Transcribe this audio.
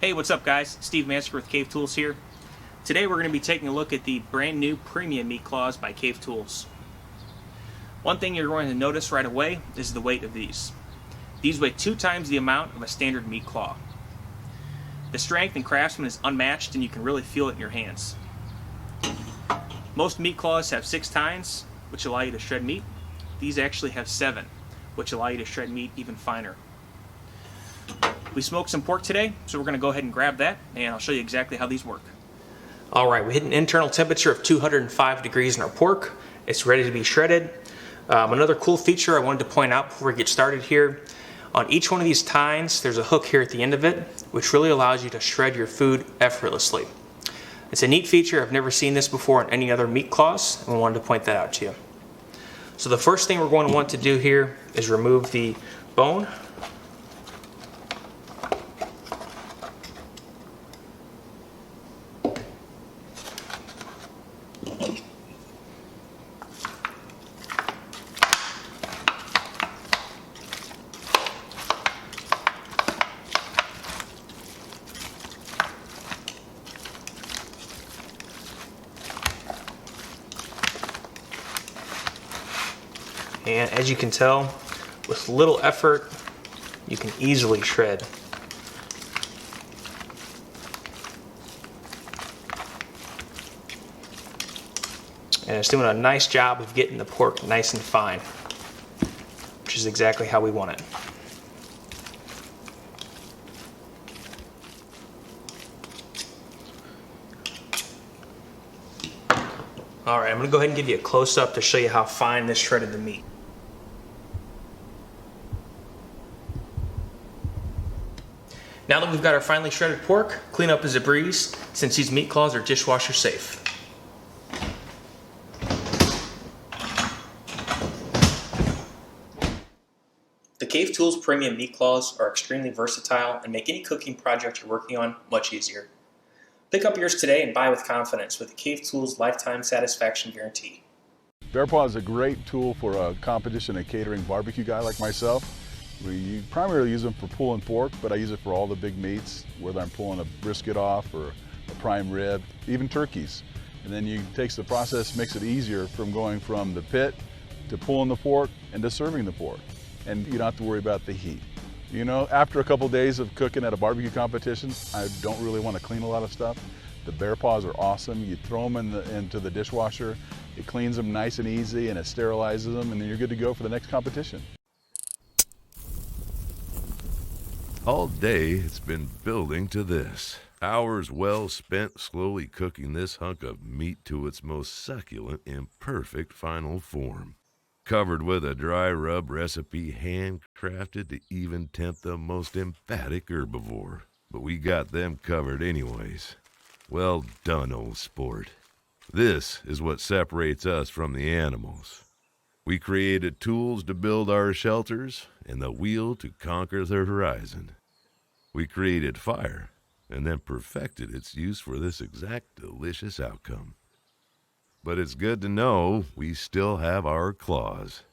Hey, what's up guys? Steve Masker with Cave Tools here. Today we're going to be taking a look at the brand new Premium Meat Claws by Cave Tools. One thing you're going to notice right away is the weight of these. These weigh 2 times the amount of a standard meat claw. The strength and craftsman is unmatched and you can really feel it in your hands. Most meat claws have 6 tines, which allow you to shred meat. These actually have 7, which allow you to shred meat even finer. We smoked some pork today, so we're going to go ahead and grab that, and I'll show you exactly how these work. Alright, we hit an internal temperature of 205 degrees in our pork. It's ready to be shredded. Another cool feature I wanted to point out before we get started here, on each one of these tines, there's a hook here at the end of it, which really allows you to shred your food effortlessly. It's a neat feature. I've never seen this before in any other meat claws, and we wanted to point that out to you. So the first thing we're going to want to do here is remove the bone. And as you can tell, with little effort, you can easily shred. And it's doing a nice job of getting the pork nice and fine, which is exactly how we want it. Alright, I'm going to go ahead and give you a close-up to show you how fine this shredded the meat. Now that we've got our finely shredded pork, cleanup is a breeze since these meat claws are dishwasher safe. The Cave Tools Premium Meat Claws are extremely versatile and make any cooking project you're working on much easier. Pick up yours today and buy with confidence with the Cave Tools Lifetime Satisfaction Guarantee. Bear Paw is a great tool for a competition and catering barbecue guy like myself. We primarily use them for pulling pork, but I use it for all the big meats, whether I'm pulling a brisket off or a prime rib, even turkeys. And then it takes the process, makes it easier from going from the pit to pulling the pork and to serving the pork. And you don't have to worry about the heat. You know, after a couple days of cooking at a barbecue competition, I don't really want to clean a lot of stuff. The Bear Paws are awesome. You throw them into the dishwasher, it cleans them nice and easy and it sterilizes them, and then you're good to go for the next competition. All day it's been building to this. Hours well spent slowly cooking this hunk of meat to its most succulent and perfect final form. Covered with a dry rub recipe handcrafted to even tempt the most emphatic herbivore. But we got them covered anyways. Well done, old sport. This is what separates us from the animals. We created tools to build our shelters and the wheel to conquer the horizon. We created fire and then perfected its use for this exact delicious outcome. But it's good to know we still have our claws.